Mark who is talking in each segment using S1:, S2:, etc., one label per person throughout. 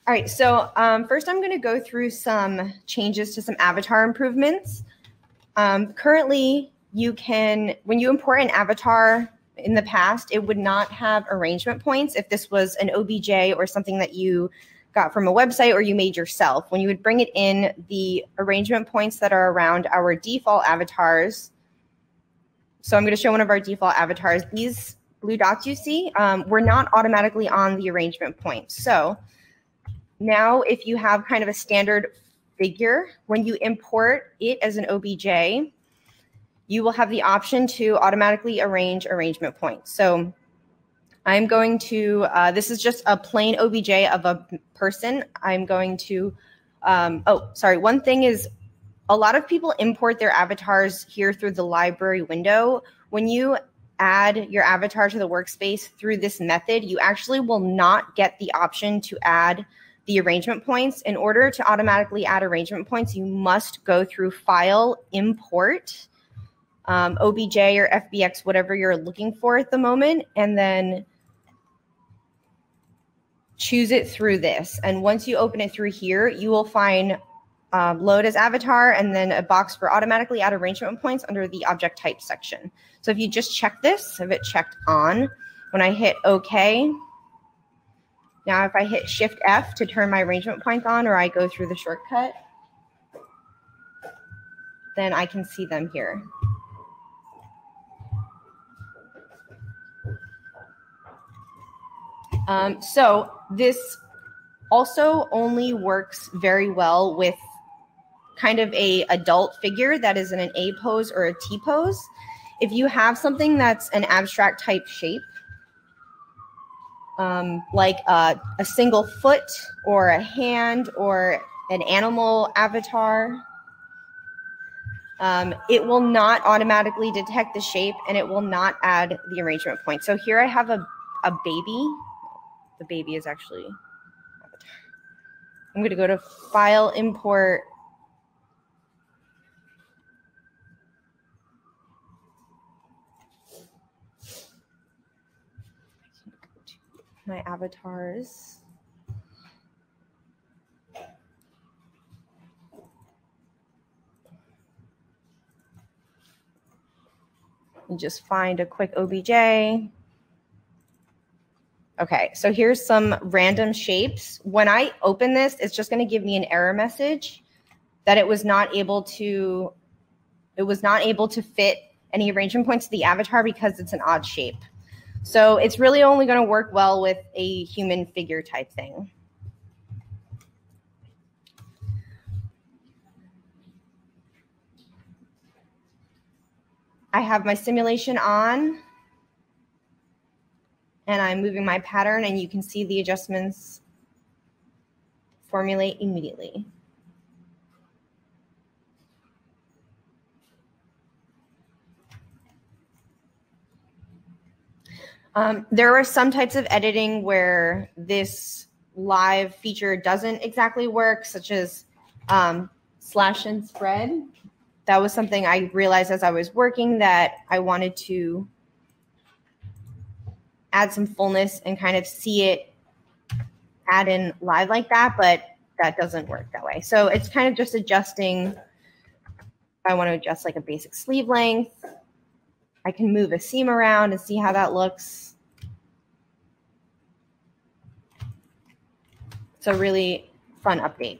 S1: All right, so first I'm going to go through some changes to some avatar improvements. Currently, you can, when you import an avatar in the past, it would not have arrangement points if this was an OBJ or something that you got from a website or you made yourself. When you would bring it in, the arrangement points that are around our default avatars. So I'm going to show one of our default avatars. These blue dots you see were not automatically on the arrangement points. So now if you have kind of a standard figure, when you import it as an OBJ, you will have the option to automatically arrange arrangement points. So I'm going to, this is just a plain OBJ of a person. I'm going to, one thing is a lot of people import their avatars here through the library window. When you add your avatar to the workspace through this method, you actually will not get the option to add the arrangement points. In order to automatically add arrangement points, you must go through File, Import, OBJ or FBX, whatever you're looking for at the moment, and then choose it through this. And once you open it through here, you will find Load as Avatar and then a box for automatically add arrangement points under the Object Type section. So if you just check this, have it checked on, when I hit OK, now if I hit Shift F to turn my arrangement points on, or I go through the shortcut, then I can see them here. So this also only works very well with kind of a adult figure that is in an A pose or a T pose. If you have something that's an abstract type shape, like a single foot or a hand or an animal avatar, it will not automatically detect the shape and it will not add the arrangement point. So here I have a baby. The baby is actually avatar. I'm going to go to File, Import. My avatars. And just find a quick OBJ. Okay, so here's some random shapes. When I open this, it's just going to give me an error message that it was not able to fit any arrangement points to the avatar because it's an odd shape. So it's really only going to work well with a human figure type thing. I have my simulation on, and I'm moving my pattern, and you can see the adjustments formulate immediately. There are some types of editing where this live feature doesn't exactly work, such as slash and spread. That was something I realized as I was working that I wanted to add some fullness and kind of see it add in live like that, but that doesn't work that way. So it's kind of just adjusting. If I want to adjust like a basic sleeve length, I can move a seam around and see how that looks. It's a really fun update.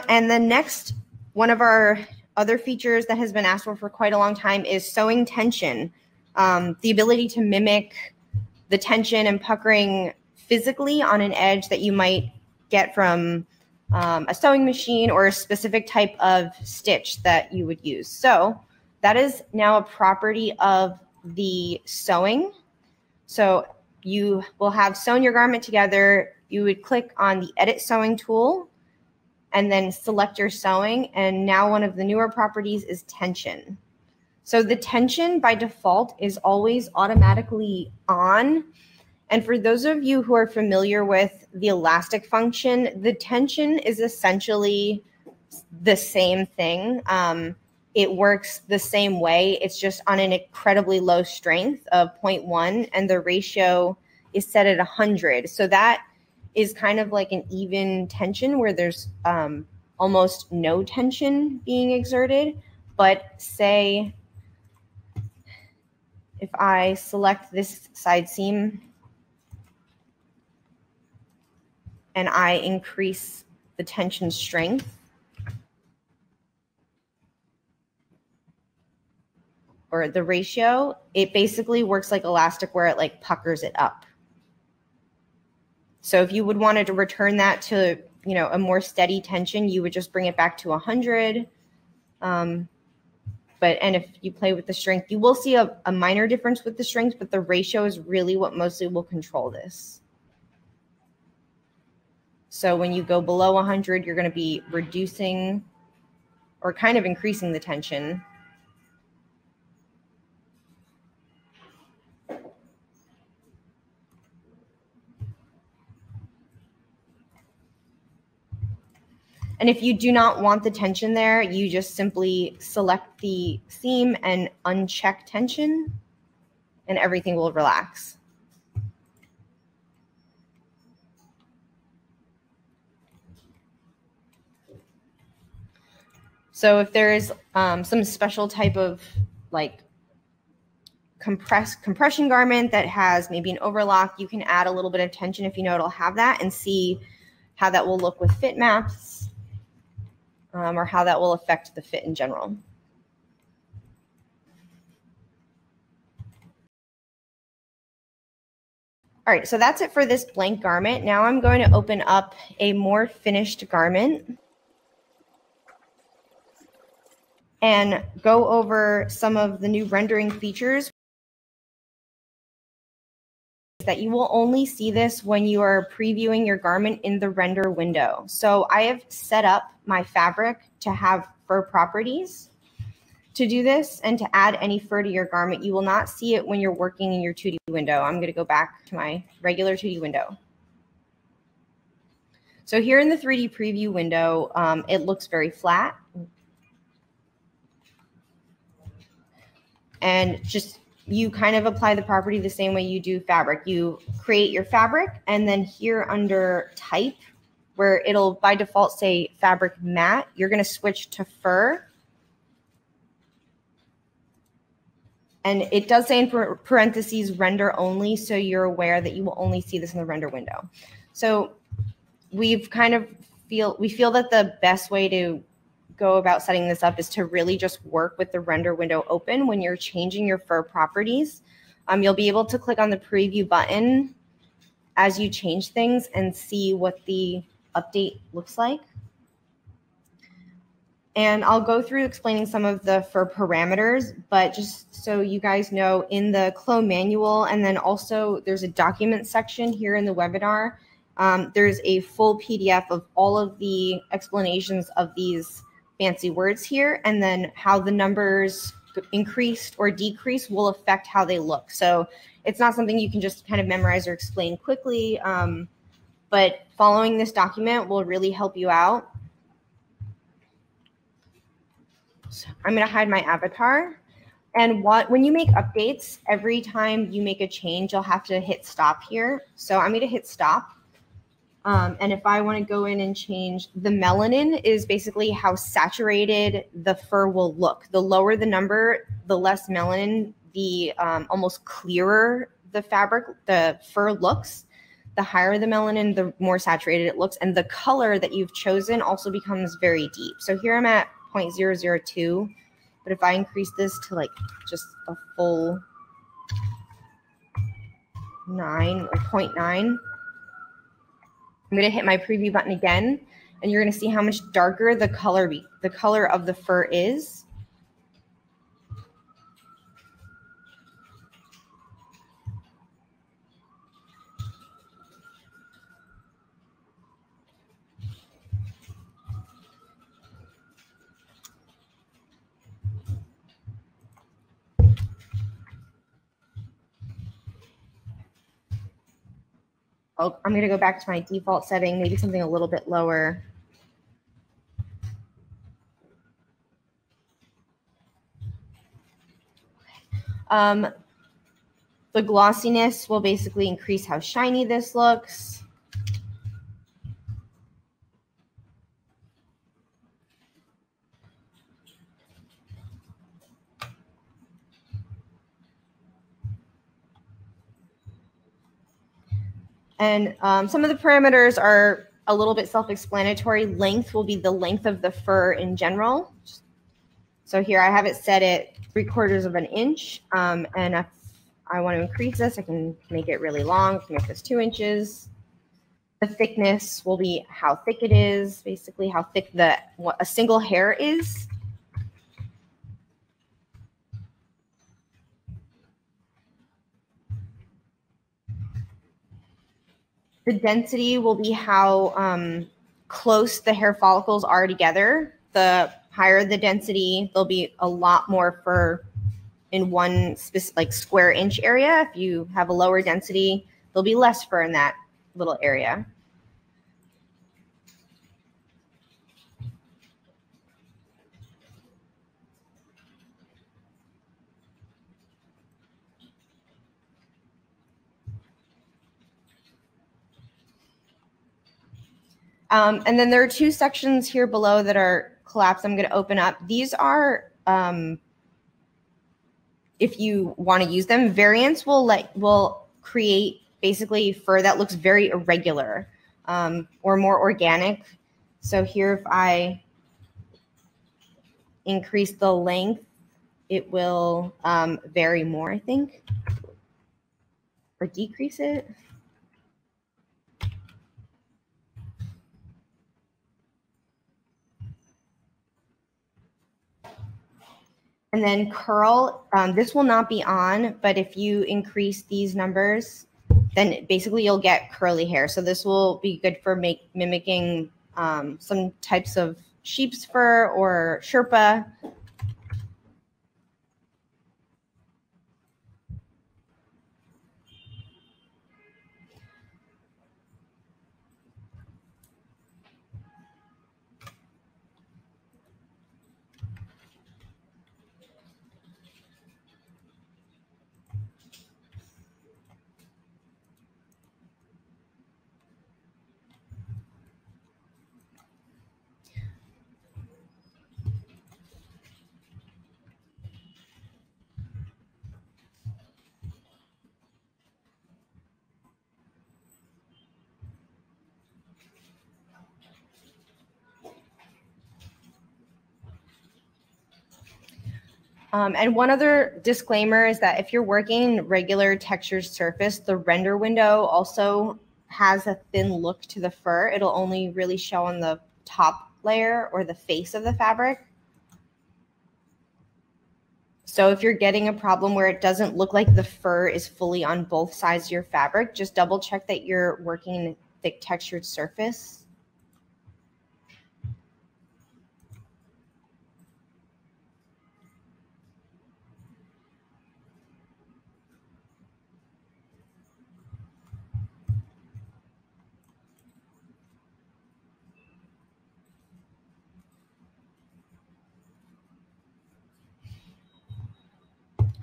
S1: And the next, one of our other features that has been asked for quite a long time is sewing tension. The ability to mimic the tension and puckering physically on an edge that you might get from a sewing machine or a specific type of stitch that you would use. So that is now a property of the sewing. So you will have sewn your garment together. You would click on the Edit Sewing tool and then select your sewing. And now one of the newer properties is tension. So the tension by default is always automatically on. And for those of you who are familiar with the elastic function, the tension is essentially the same thing. It works the same way. It's just on an incredibly low strength of 0.1, and the ratio is set at 100. So that is kind of like an even tension where there's almost no tension being exerted. But say if I select this side seam and I increase the tension strength, or the ratio, it basically works like elastic where it like puckers it up. So if you would want to return that to, you know, a more steady tension, you would just bring it back to 100. And if you play with the strength, you will see a minor difference with the strength, but the ratio is really what mostly will control this. So when you go below 100, you're going to be reducing or kind of increasing the tension. And if you do not want the tension there, you just simply select the seam and uncheck tension, and everything will relax. So if there is some special type of like compression garment that has maybe an overlock, you can add a little bit of tension if you know it'll have that, and see how that will look with fit maps. Or how that will affect the fit in general. All right, so that's it for this blank garment. Now I'm going to open up a more finished garment and go over some of the new rendering features that you will only see this when you are previewing your garment in the render window. So I have set up my fabric to have fur properties to do this and to add any fur to your garment. You will not see it when you're working in your 2D window. I'm going to go back to my regular 2D window. So here in the 3D preview window, it looks very flat. And just you kind of apply the property the same way you do fabric. You create your fabric, and then here under type, where it'll by default say fabric matte, you're going to switch to fur. And it does say in parentheses render only, so you're aware that you will only see this in the render window. So we feel that the best way to go about setting this up is to really just work with the render window open when you're changing your fur properties. You'll be able to click on the preview button as you change things and see what the update looks like. And I'll go through explaining some of the fur parameters, but just so you guys know, in the CLO manual, and then also there's a document section here in the webinar, there's a full PDF of all of the explanations of these fancy words here, and then how the numbers increased or decreased will affect how they look. So it's not something you can just kind of memorize or explain quickly, but following this document will really help you out. So I'm going to hide my avatar. And when you make updates, every time you make a change, you'll have to hit stop here. So I'm going to hit stop. And if I want to go in and change, the melanin is basically how saturated the fur will look. The lower the number, the less melanin, the almost clearer the fur looks. The higher the melanin, the more saturated it looks. And the color that you've chosen also becomes very deep. So here I'm at 0.002, but if I increase this to like just a full 9 or 0.9, I'm going to hit my preview button again, and you're going to see how much darker the color of the fur is. I'm going to go back to my default setting, maybe something a little bit lower. The glossiness will basically increase how shiny this looks. And some of the parameters are a little bit self-explanatory. Length will be the length of the fur in general. So here I have it set at 3/4 of an inch. And if I want to increase this, I can make it really long. I can make this 2 inches. The thickness will be how thick it is, basically how thick what a single hair is. The density will be how close the hair follicles are together. The higher the density, there'll be a lot more fur in one specific square inch area. If you have a lower density, there'll be less fur in that little area. And then there are 2 sections here below that are collapsed. I'm going to open up. These are, if you want to use them, variants will create basically fur that looks very irregular or more organic. So here, if I increase the length, it will vary more, I think, or decrease it. And then curl, this will not be on, but if you increase these numbers, then basically you'll get curly hair. So this will be good for mimicking some types of sheep's fur or Sherpa. And one other disclaimer is that if you're working regular textured surface, the render window also has a thin look to the fur. It'll only really show on the top layer or the face of the fabric. So if you're getting a problem where it doesn't look like the fur is fully on both sides of your fabric, just double check that you're working in a thick textured surface.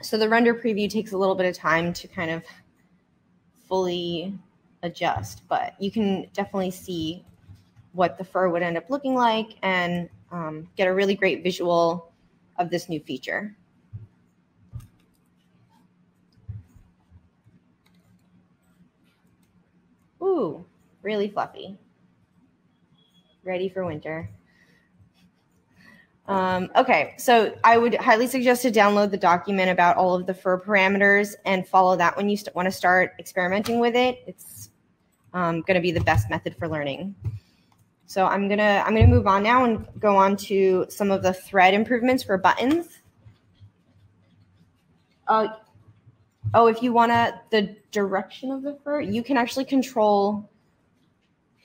S1: So the render preview takes a little bit of time to kind of fully adjust, but you can definitely see what the fur would end up looking like and get a really great visual of this new feature. Ooh, really fluffy. Ready for winter. Okay, so I would highly suggest to download the document about all of the fur parameters and follow that when you want to start experimenting with it. It's going to be the best method for learning. So I'm gonna move on now and go on to some of the thread improvements for buttons. Oh, if you want the direction of the fur, you can actually control,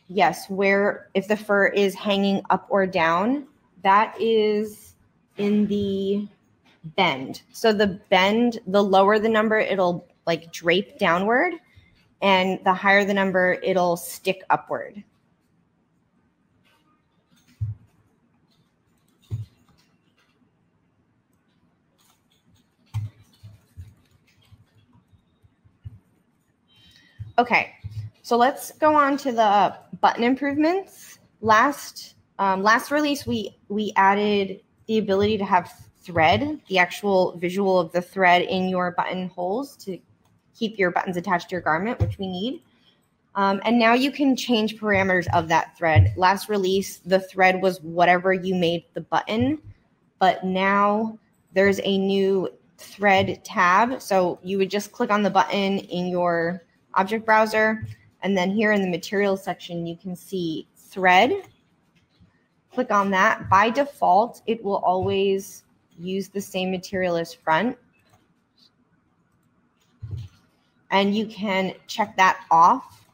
S1: yes, where if the fur is hanging up or down. That is in the bend. So the bend, the lower the number, it'll like drape downward. and the higher the number, it'll stick upward. Okay, so let's go on to the button improvements. Last release, we added the ability to have thread, the actual visual of the thread in your buttonholes to keep your buttons attached to your garment, which we need. And now you can change parameters of that thread. Last release, the thread was whatever you made the button, but now there's a new thread tab. So you would just click on the button in your object browser, and then here in the materials section, you can see thread. Click on that. By default, it will always use the same material as front. And you can check that off.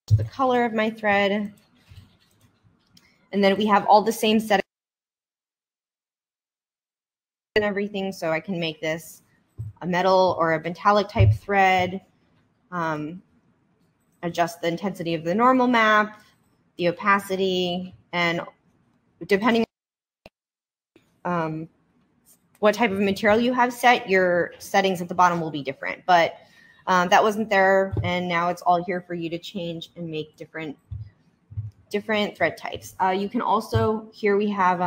S1: The color of my thread. And then we have all the same settings and everything, so I can make this a metal or a metallic type thread, adjust the intensity of the normal map, the opacity, and depending on what type of material you have set, your settings at the bottom will be different. But that wasn't there, and now it's all here for you to change and make different thread types. You can also, here we have,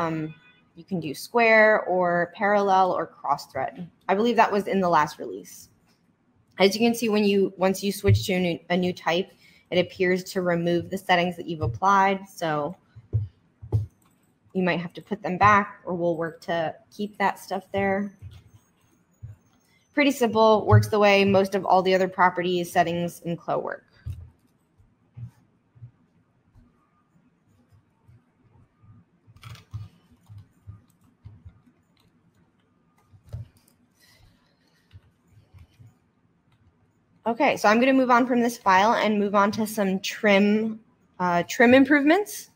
S1: you can do square or parallel or cross thread. I believe that was in the last release. As you can see, once you switch to a new type, it appears to remove the settings that you've applied. So you might have to put them back, or we'll work to keep that stuff there. Pretty simple, works the way most of all the other properties, settings in CLO work. Okay, so I'm going to move on from this file and move on to some trim improvements.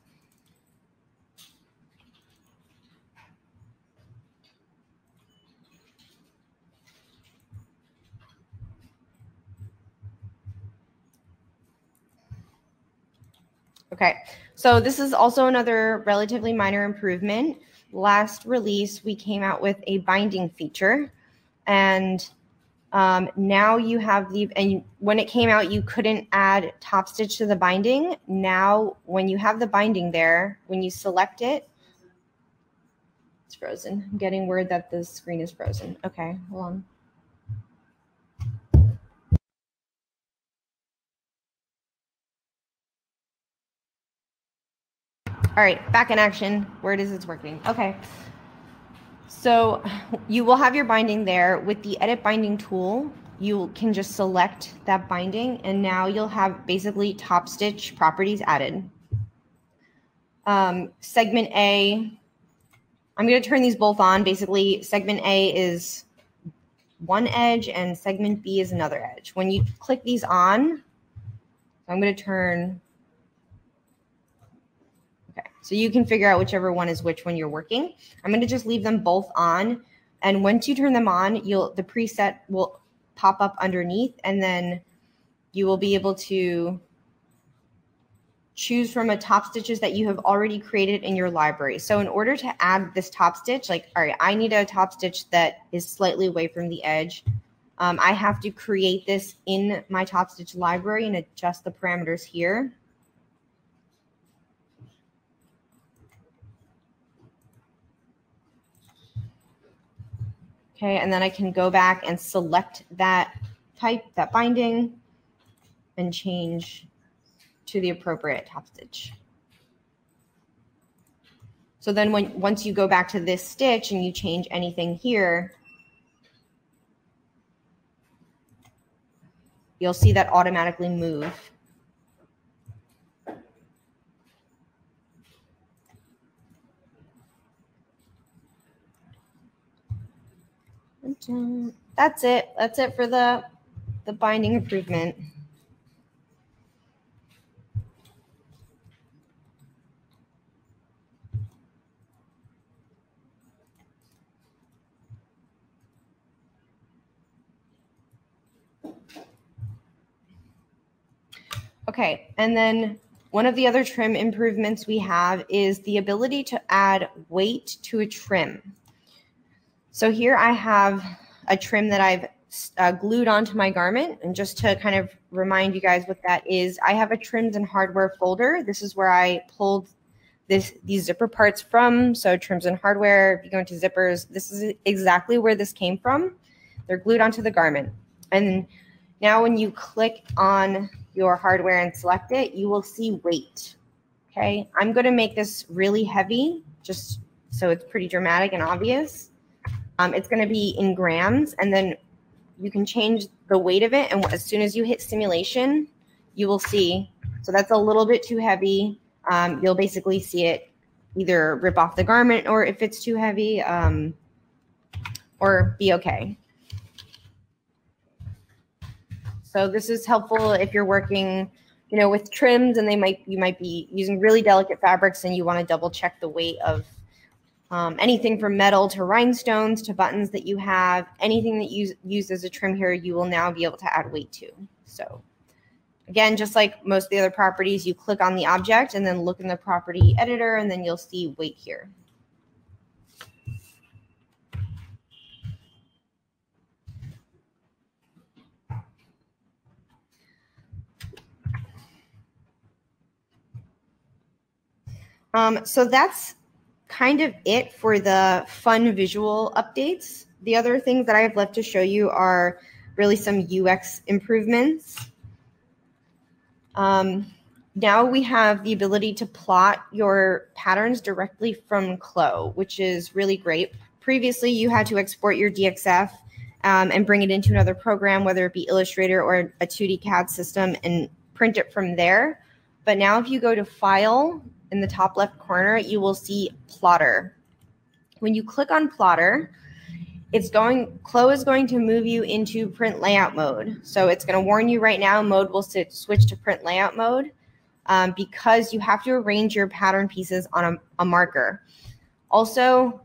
S1: Okay, so this is also another relatively minor improvement. Last release, we came out with a binding feature, and now you have and when it came out, you couldn't add top stitch to the binding. Now, when you have the binding there, when you select it, it's frozen. I'm getting word that the screen is frozen. Okay, hold on. All right, back in action. Where it is, it's working. Okay. So you will have your binding there. With the edit binding tool, you can just select that binding, and now you'll have basically top stitch properties added. Segment A, I'm going to turn these both on. Basically, segment A is one edge and segment B is another edge. When you click these on, I'm going to turn. Okay, so you can figure out whichever one is which when you're working. I'm going to just leave them both on. And once you turn them on, the preset will pop up underneath, and then you will be able to choose from a top stitches that you have already created in your library. So in order to add this top stitch, like, all right, I need a top stitch that is slightly away from the edge. I have to create this in my top stitch library and adjust the parameters here. Okay, and then I can go back and select that type, that binding, and change to the appropriate top stitch. So then once you go back to this stitch and you change anything here, you'll see that automatically move. That's it. That's it for the binding improvement. Okay, and then one of the other trim improvements we have is the ability to add weight to a trim. So here I have a trim that I've glued onto my garment. And just to kind of remind you guys what that is, I have a trims and hardware folder. This is where I pulled these zipper parts from. So trims and hardware, if you go into zippers, this is exactly where this came from. They're glued onto the garment. And now when you click on your hardware and select it, you will see weight. Okay, I'm going to make this really heavy, just so it's pretty dramatic and obvious. It's going to be in grams, and then you can change the weight of it. And as soon as you hit simulation, you will see. So that's a little bit too heavy. You'll basically see it either rip off the garment, or if it's too heavy, or be okay. So this is helpful if you're working, with trims, and you might be using really delicate fabrics, and you want to double check the weight of anything from metal to rhinestones to buttons that you have. Anything that you use as a trim here, you will now be able to add weight to. So again, just like most of the other properties, you click on the object and then look in the property editor, and then you'll see weight here. So that's kind of it for the fun visual updates. The other things that I have left to show you are really some UX improvements. Now we have the ability to plot your patterns directly from CLO, which is really great. Previously, you had to export your DXF and bring it into another program, whether it be Illustrator or a 2D CAD system, and print it from there. But now if you go to File, in the top left corner, you will see Plotter. When you click on Plotter, CLO is going to move you into print layout mode. So it's going to warn you right now, mode will switch to print layout mode because you have to arrange your pattern pieces on a marker. Also,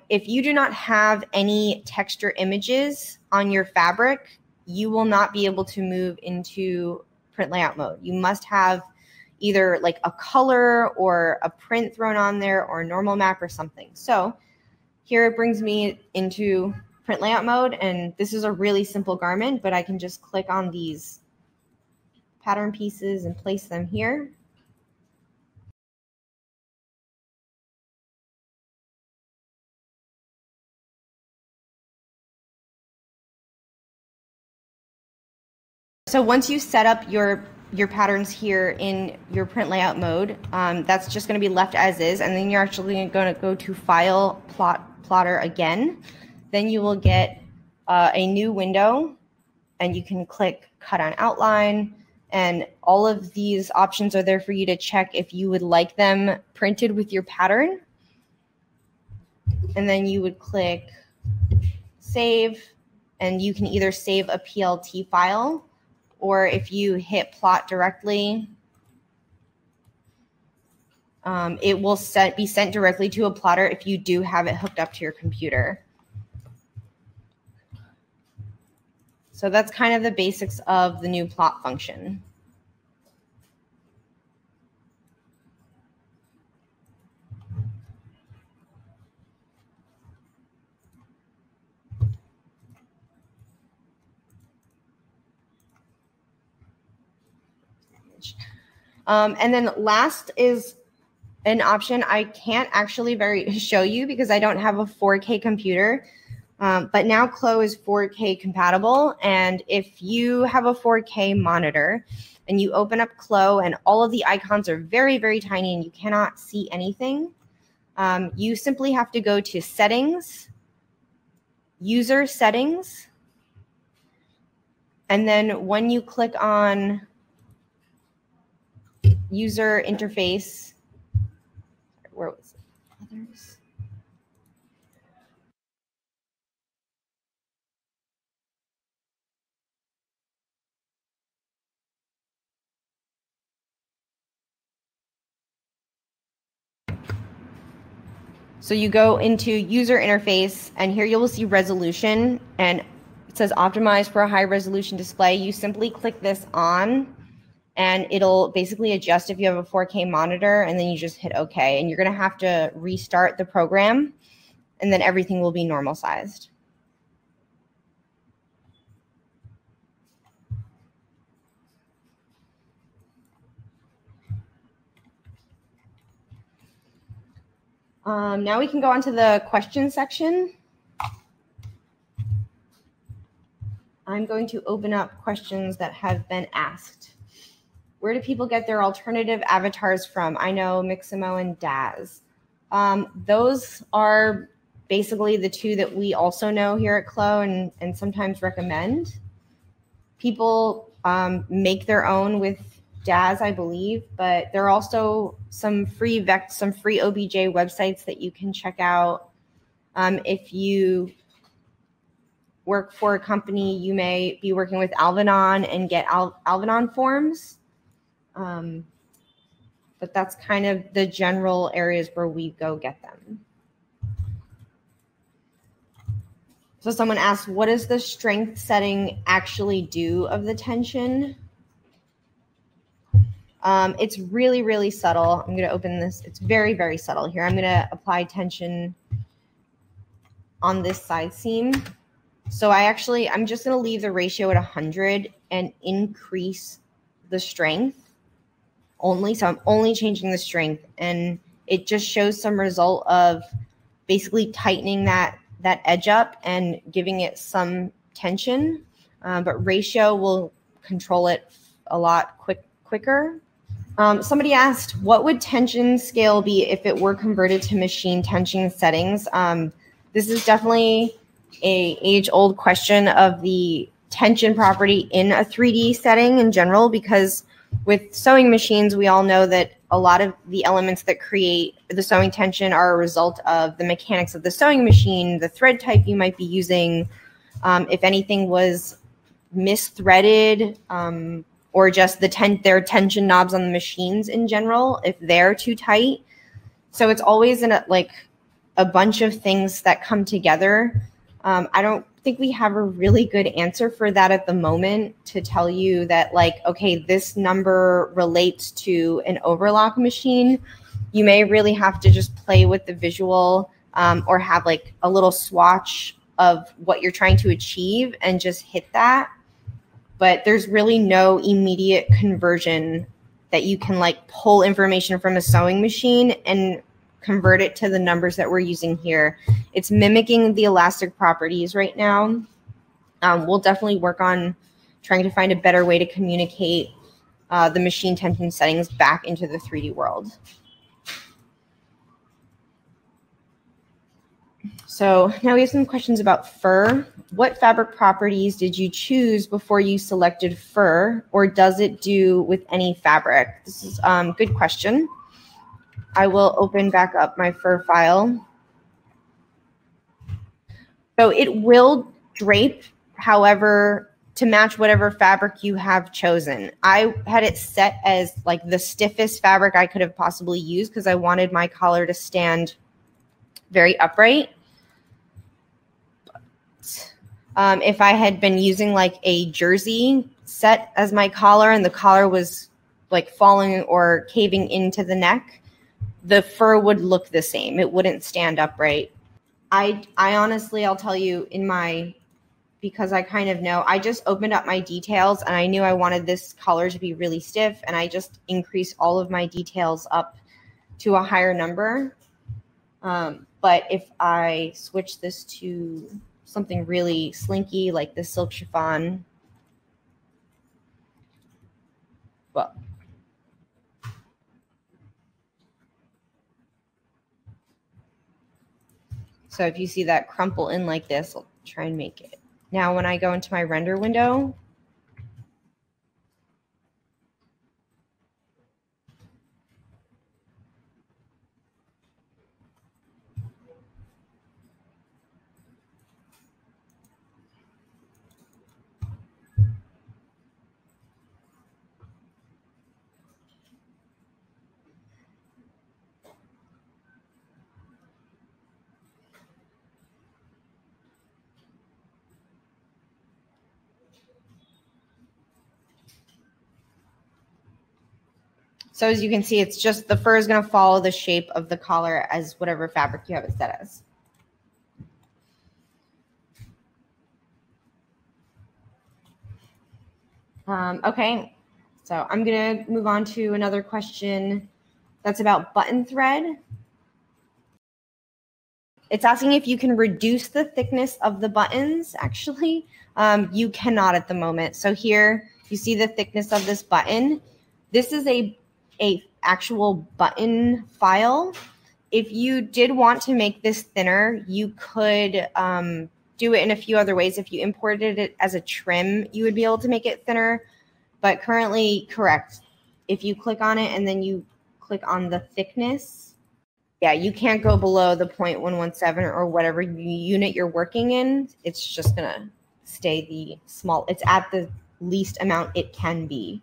S1: if you do not have any texture images on your fabric, you will not be able to move into print layout mode. You must have either like a color or a print thrown on there, or a normal map or something. So here it brings me into print layout mode, and this is a really simple garment, but I can just click on these pattern pieces and place them here. So once you set up your patterns here in your print layout mode, that's just going to be left as is, and then you're actually going to go to File, Plotter again. Then you will get a new window, and you can click Cut on Outline, and all of these options are there for you to check if you would like them printed with your pattern. And then you would click Save, and you can either save a PLT file, or if you hit plot directly, it will be sent directly to a plotter if you do have it hooked up to your computer. So that's kind of the basics of the new plot function. And then last is an option I can't actually show you because I don't have a 4K computer, but now CLO is 4K compatible. And if you have a 4K monitor and you open up CLO and all of the icons are very, very tiny and you cannot see anything, you simply have to go to Settings, User Settings, and then when you click on User Interface, where was it? Others. So you go into User Interface, and here you will see Resolution, and it says Optimize for a high resolution display. You simply click this on, and it'll basically adjust if you have a 4K monitor, and then you just hit OK, and you're going to have to restart the program, and then everything will be normal sized. Now we can go on to the question section. I'm going to open up questions that have been asked. Where do people get their alternative avatars from? I know Mixamo and Daz. Those are basically the two that we also know here at CLO and sometimes recommend. People make their own with Daz, I believe, but there are also some free OBJ websites that you can check out. If you work for a company, you may be working with Alvanon and get Alvanon forms. But that's kind of the general areas where we go get them. So someone asked, what does the strength setting actually do of the tension? It's really, really subtle. I'm going to open this. It's very, very subtle here. I'm going to apply tension on this side seam. So I'm just going to leave the ratio at 100 and increase the strength only. So I'm only changing the strength, and it just shows some result of basically tightening that edge up and giving it some tension. But ratio will control it a lot quicker. Somebody asked, what would tension scale be if it were converted to machine tension settings? This is definitely an age-old question of the tension property in a 3D setting in general, because with sewing machines, we all know that a lot of the elements that create the sewing tension are a result of the mechanics of the sewing machine, the thread type you might be using, if anything was misthreaded, or just their tension knobs on the machines in general, if they're too tight. So it's always a bunch of things that come together. I don't think we have a really good answer for that at the moment to tell you that, okay, this number relates to an overlock machine. You may really have to just play with the visual, or have a little swatch of what you're trying to achieve and just hit that. But there's really no immediate conversion that you can pull information from a sewing machine and convert it to the numbers that we're using here. It's mimicking the elastic properties right now. We'll definitely work on trying to find a better way to communicate the machine tension settings back into the 3D world. So now we have some questions about fur. What fabric properties did you choose before you selected fur, or does it do with any fabric? This is a good question. I will open back up my fur file. So it will drape, however, to match whatever fabric you have chosen. I had it set as the stiffest fabric I could have possibly used because I wanted my collar to stand very upright. If I had been using a jersey set as my collar and the collar was falling or caving into the neck, the fur would look the same. It wouldn't stand upright. I honestly, I'll tell you, because I kind of know, I just opened up my details and I knew I wanted this collar to be really stiff, and I just increased all of my details up to a higher number. But if I switch this to something really slinky like the silk chiffon, well, so if you see that crumple in like this, I'll try and make it. Now, when I go into my render window, So as you can see, it's just the fur is going to follow the shape of the collar as whatever fabric you have it set as. Okay, so I'm going to move on to another question that's about button thread. It's asking if you can reduce the thickness of the buttons. Actually, you cannot at the moment. So here you see the thickness of this button. This is a actual button file. If you did want to make this thinner, you could do it in a few other ways. If you imported it as a trim, you would be able to make it thinner. But currently, correct. If you click on it and then you click on the thickness, yeah, you can't go below the 0.117 or whatever unit you're working in. It's just going to stay the small. It's at the least amount it can be.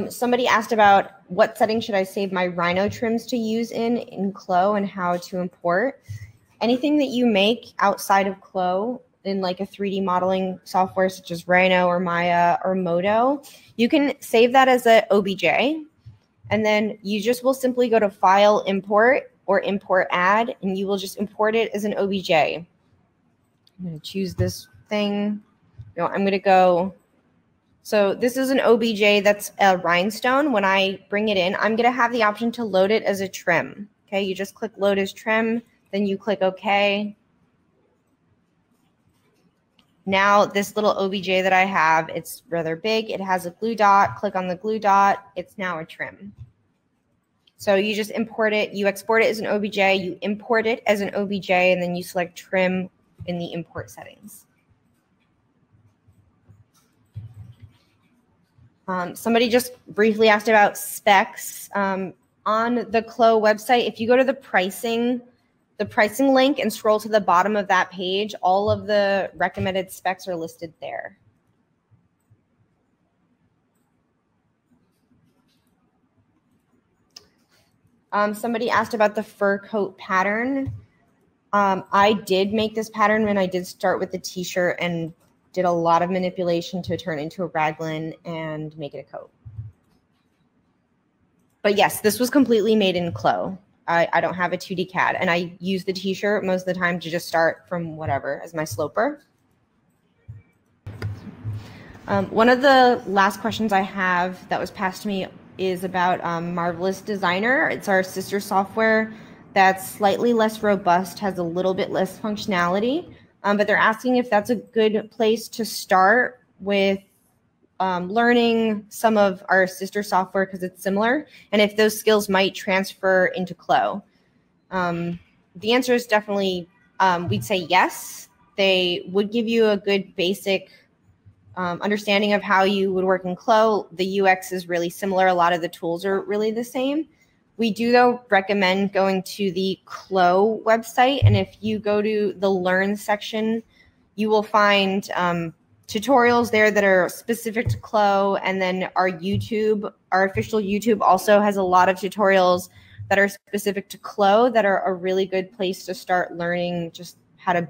S1: Somebody asked about what setting should I save my rhino trims to use in CLO and how to import. Anything that you make outside of CLO in like a 3D modeling software such as Rhino or Maya or Modo, you can save that as a OBJ. And then you just will simply go to File, Import, or Import Add, and you will just import it as an OBJ. I'm going to choose this thing. No, I'm going to go. So this is an OBJ that's a rhinestone. When I bring it in, I'm going to have the option to load it as a trim. Okay, you just click Load as Trim, then you click OK. Now this little OBJ that I have, it's rather big. It has a glue dot. Click on the glue dot. It's now a trim. So you just import it. You export it as an OBJ. You import it as an OBJ, and then you select Trim in the import settings. Somebody just briefly asked about specs. On the CLO website, if you go to the pricing link and scroll to the bottom of that page, all of the recommended specs are listed there. Somebody asked about the fur coat pattern. I did make this pattern when I did start with the t-shirt and did a lot of manipulation to turn into a raglan and make it a coat. But yes, this was completely made in CLO. I don't have a 2D CAD, and I use the t-shirt most of the time to just start from whatever as my sloper. One of the last questions I have that was passed to me is about Marvelous Designer. It's our sister software that's slightly less robust, has a little bit less functionality, but they're asking if that's a good place to start with learning some of our sister software because it's similar, and if those skills might transfer into CLO. The answer is definitely, we'd say yes. They would give you a good basic understanding of how you would work in CLO. The UX is really similar. A lot of the tools are really the same. We do, though, recommend going to the CLO website, and if you go to the Learn section, you will find tutorials there that are specific to CLO, and then our official YouTube also has a lot of tutorials that are specific to CLO that are a really good place to start learning just how to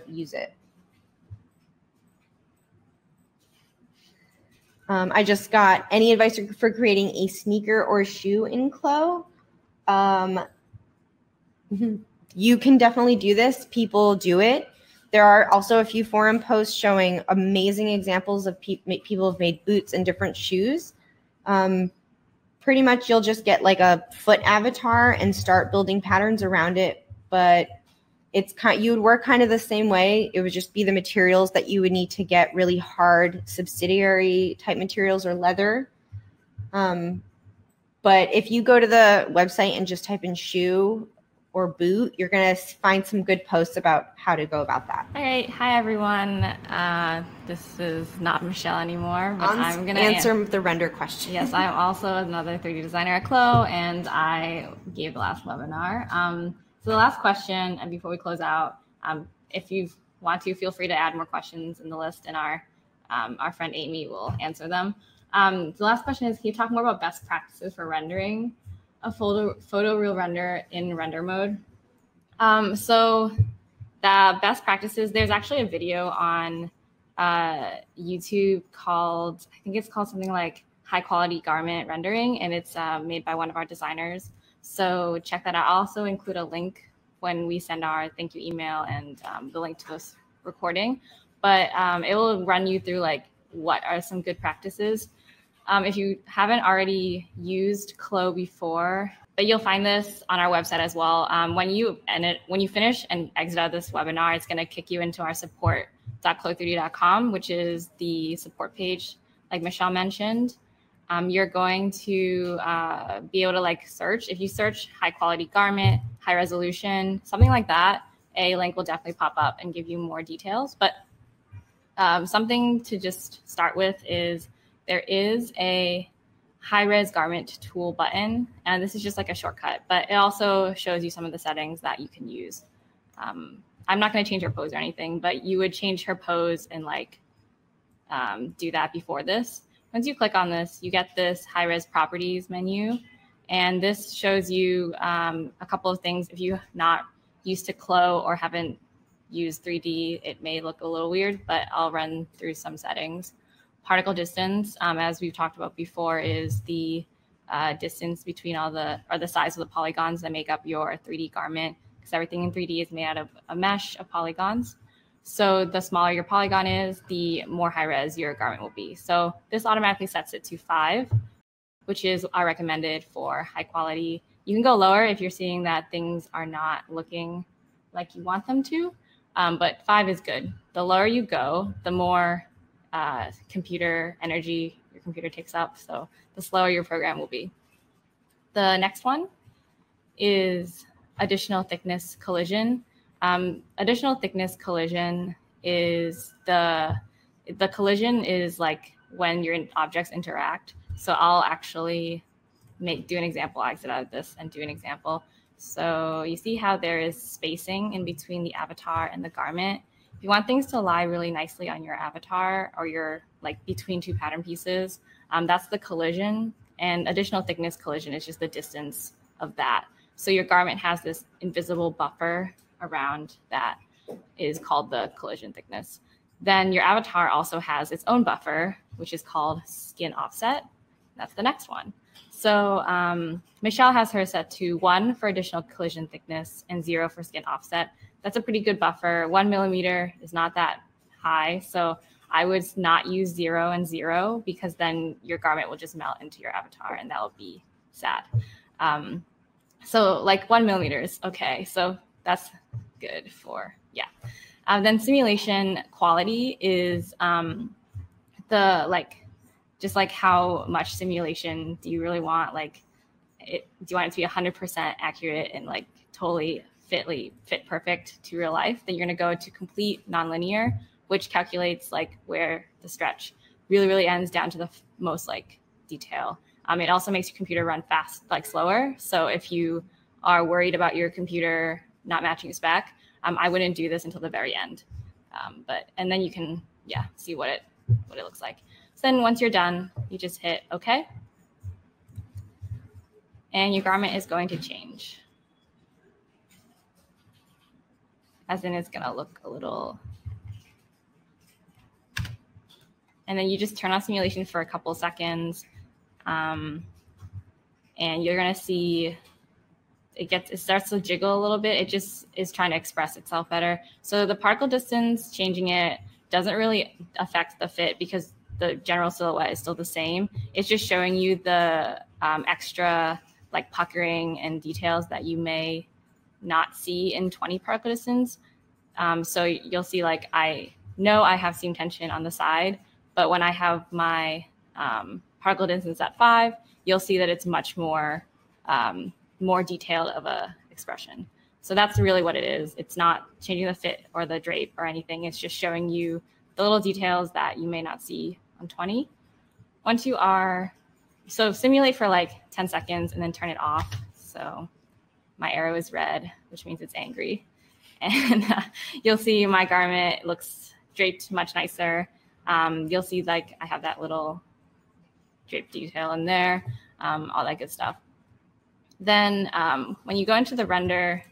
S1: use it. I just got any advice for creating a sneaker or shoe in CLO. You can definitely do this. People do it. There are also a few forum posts showing amazing examples of people have made boots and different shoes. Pretty much you'll just get like a foot avatar and start building patterns around it. But you would work kind of the same way. It would just be the materials that you would need to get really hard subsidiary type materials or leather. But if you go to the website and just type in shoe or boot, you're going to find some good posts about how to go about that.
S2: All right. Hi, everyone. This is not Michelle anymore, but I'm going to
S1: answer the render question.
S2: Yes, I'm also another 3D designer at CLO, and I gave the last webinar. So the last question, and before we close out, if you want to, feel free to add more questions in the list, and our friend Amy will answer them. The last question is, can you talk more about best practices for rendering a photoreal render in render mode? So the best practices, there's actually a video on YouTube called, I think it's called something like High Quality Garment Rendering, and it's made by one of our designers. So check that out. I'll also include a link when we send our thank you email and the link to this recording. But it will run you through like what are some good practices. If you haven't already used CLO before, but you'll find this on our website as well. When you finish and exit out of this webinar, it's going to kick you into our support.clo3d.com, which is the support page, like Michelle mentioned. You're going to be able to like search. If you search high quality garment, high resolution, something like that, a link will definitely pop up and give you more details. But something to just start with is there is a high-res garment tool button, and this is just like a shortcut, but it also shows you some of the settings that you can use. I'm not going to change her pose or anything, but you would change her pose and like do that before this. Once you click on this, you get this high-res properties menu, and this shows you a couple of things. If you're not used to CLO or haven't used 3D, it may look a little weird, but I'll run through some settings. Particle distance, as we've talked about before, is the distance between the size of the polygons that make up your 3D garment, because everything in 3D is made out of a mesh of polygons. So the smaller your polygon is, the more high res your garment will be. So this automatically sets it to 5, which is our recommended for high quality. You can go lower if you're seeing that things are not looking like you want them to. But 5 is good. The lower you go, the more computer energy your computer takes up. So the slower your program will be. The next one is additional thickness collision. Additional thickness collision is the collision is like when your objects interact. So I'll actually do an example. I'll exit out of this and do an example. So you see how there is spacing in between the avatar and the garment. If you want things to lie really nicely on your avatar or your like between two pattern pieces, that's the collision. And additional thickness collision is just the distance of that. So your garment has this invisible buffer around that is called the collision thickness. Then your avatar also has its own buffer, which is called skin offset. That's the next one. So Michelle has her set to 1 for additional collision thickness and 0 for skin offset. That's a pretty good buffer. 1 millimeter is not that high. So I would not use 0 and 0 because then your garment will just melt into your avatar and that will be sad. So like 1 millimeter is okay. So that's good for, yeah. Then simulation quality is just like how much simulation do you really want? Like, do you want it to be 100% accurate and like totally fit perfect to real life? Then you're gonna go to complete nonlinear, which calculates like where the stretch really ends down to the most like detail. It also makes your computer run fast, like slower. So if you are worried about your computer not matching spec, I wouldn't do this until the very end. And then you can, see what it looks like. So then once you're done, you just hit OK. And your garment is going to change. As in, it's going to look a little. And then you just turn on simulation for a couple seconds. And you're going to see it starts to jiggle a little bit. It just is trying to express itself better. So the particle distance, changing it doesn't really affect the fit because the general silhouette is still the same. It's just showing you the extra like puckering and details that you may not see in 20 particle distance. So you'll see like I know I have seam tension on the side, but when I have my particle distance at 5, you'll see that it's much more detailed of a expression. So that's really what it is. It's not changing the fit or the drape or anything. It's just showing you the little details that you may not see on 20. Once you are, so simulate for like 10 seconds and then turn it off. So my arrow is red, which means it's angry. And you'll see my garment looks draped much nicer. You'll see like I have that little drape detail in there, all that good stuff. Then when you go into the render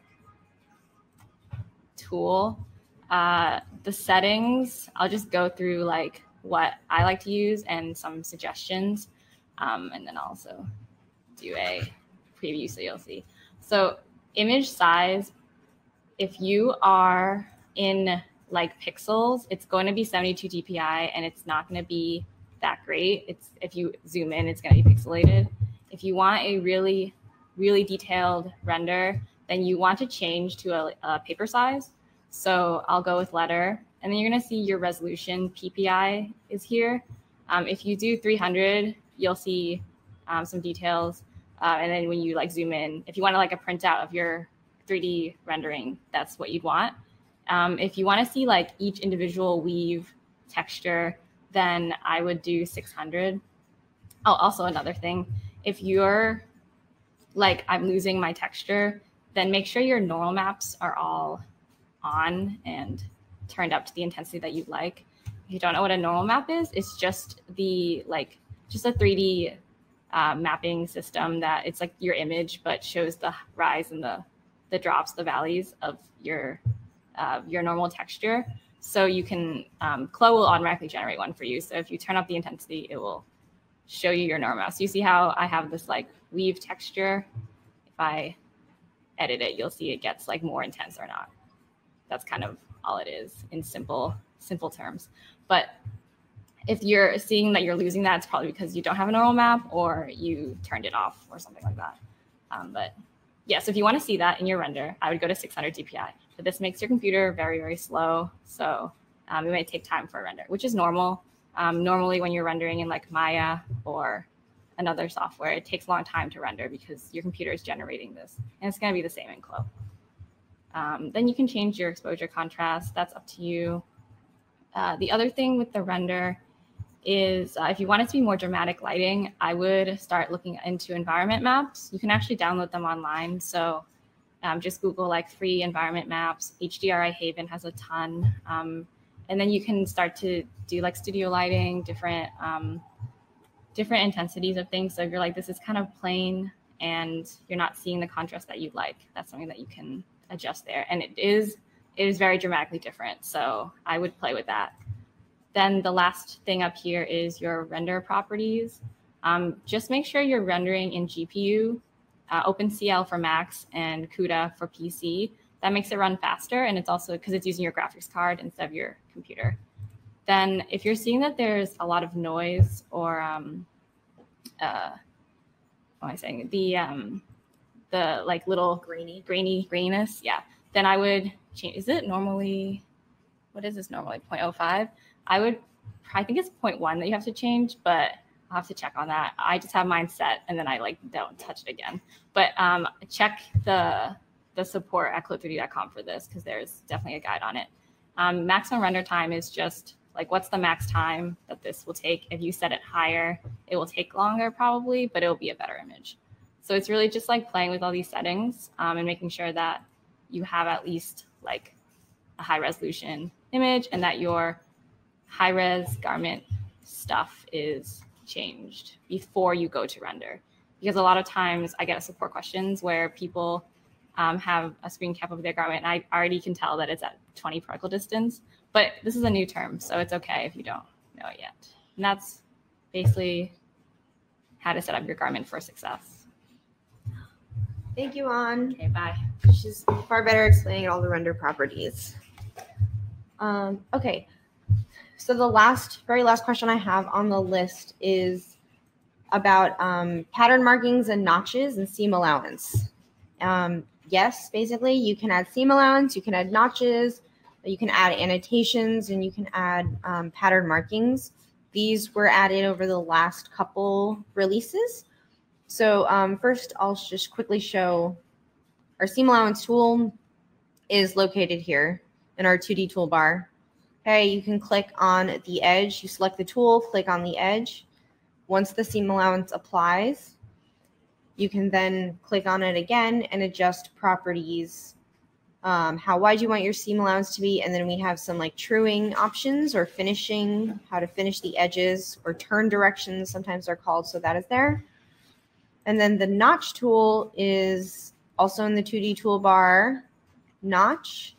S2: tool, The settings, I'll just go through like what I like to use and some suggestions. And then I'll also do a preview so you'll see. So image size, if you are in like pixels, it's going to be 72 dpi and it's not going to be that great. If you zoom in, it's going to be pixelated. If you want a really, really detailed render, then you want to change to a paper size. So I'll go with letter, and then you're going to see your resolution PPI is here. If you do 300, you'll see some details. And then when you like zoom in, if you want to like a printout of your 3D rendering, that's what you'd want. If you want to see like each individual weave texture, then I would do 600. Oh, also another thing, if you're like, I'm losing my texture, then make sure your normal maps are all on and turned up to the intensity that you'd like. If you don't know what a normal map is, it's just the like just a 3D mapping system that it's like your image, but shows the rise and the drops, the valleys of your normal texture. So you can CLO will automatically generate one for you. So if you turn up the intensity, it will show you your normal. So you see how I have this like weave texture. If I edit it, you'll see it gets like more intense or not. That's kind of all it is in simple terms. But if you're seeing that you're losing that, it's probably because you don't have a normal map or you turned it off or something like that. But yeah, so if you want to see that in your render, I would go to 600 dpi. But this makes your computer very, very slow. So it might take time for a render, which is normal. Normally when you're rendering in like Maya or another software, it takes a long time to render because your computer is generating this. And it's going to be the same in CLO. Then you can change your exposure contrast. That's up to you. The other thing with the render is if you want it to be more dramatic lighting, I would start looking into environment maps. You can actually download them online. So just Google like free environment maps. HDRI Haven has a ton. And then you can start to do like studio lighting, different intensities of things. So if you're like, this is kind of plain and you're not seeing the contrast that you'd like, that's something that you can adjust there. And it is very dramatically different. So I would play with that. Then the last thing up here is your render properties. Just make sure you're rendering in GPU, OpenCL for Macs, and CUDA for PC. That makes it run faster, and it's also because it's using your graphics card instead of your computer. Then if you're seeing that there's a lot of noise or what am I saying? The like little graininess, yeah. Then I would change. Is it normally? What is this normally? 0.05. I think it's 0.1 that you have to change, but I'll have to check on that. I just have mine set, and then I like don't touch it again. But check the support at clo3d.com for this because there's definitely a guide on it. Maximum render time is just like what's the max time that this will take. If you set it higher, it will take longer probably, but it will be a better image. So it's really just like playing with all these settings and making sure that you have at least like a high resolution image and that your high res garment stuff is changed before you go to render. Because a lot of times I get support questions where people have a screen cap of their garment and I already can tell that it's at 20 particle distance, but this is a new term, so it's okay if you don't know it yet. And that's basically how to set up your garment for success.
S1: Thank you, An.
S2: Okay, bye.
S1: She's far better explaining all the render properties. Okay, so the very last question I have on the list is about pattern markings and notches and seam allowance. Yes, basically you can add seam allowance, you can add notches, you can add annotations, and you can add pattern markings. These were added over the last couple releases. So first, I'll just quickly show our seam allowance tool is located here in our 2D toolbar. Okay, you can click on the edge. You select the tool, click on the edge. Once the seam allowance applies, you can then click on it again and adjust properties. How wide you want your seam allowance to be, and then we have some like truing options or finishing, how to finish the edges, or turn directions, sometimes they're called, so that is there. And then the notch tool is also in the 2D toolbar, notch,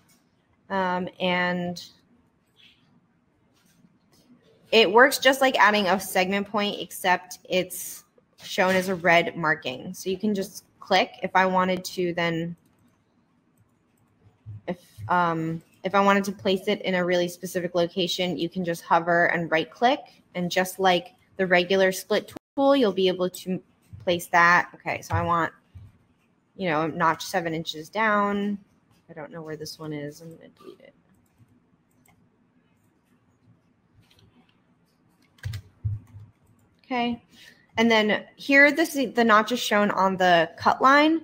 S1: and It works just like adding a segment point, except it's shown as a red marking. So you can just click if I wanted to then, if I wanted to place it in a really specific location, you can just hover and right click. And just like the regular split tool, you'll be able to place that. Okay, so I want, you know, notch 7 inches down. I don't know where this one is. I'm going to delete it. Okay. And then here, the notch is shown on the cut line.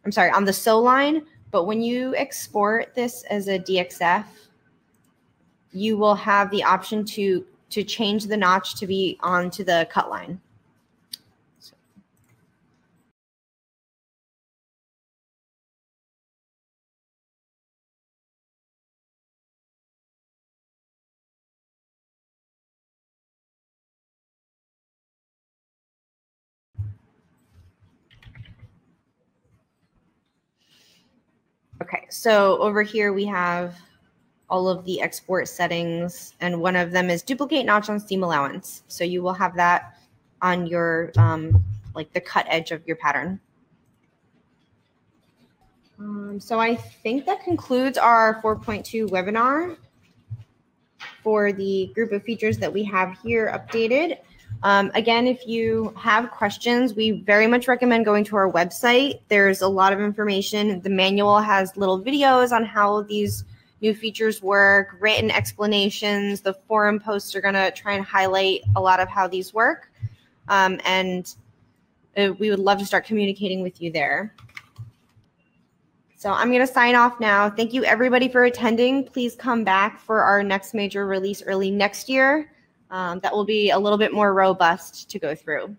S1: I'm sorry, on the sew line. But when you export this as a DXF, you will have the option to change the notch to be onto the cut line. Okay, so over here we have all of the export settings, and one of them is duplicate notch on seam allowance. So you will have that on your, like the cut edge of your pattern. So I think that concludes our 4.2 webinar for the group of features that we have here updated. Again, if you have questions, we very much recommend going to our website. There's a lot of information. The manual has little videos on how these new features work, written explanations. The forum posts are going to try and highlight a lot of how these work. And we would love to start communicating with you there. So I'm going to sign off now. Thank you, everybody, for attending. Please come back for our next major release early next year. That will be a little bit more robust to go through.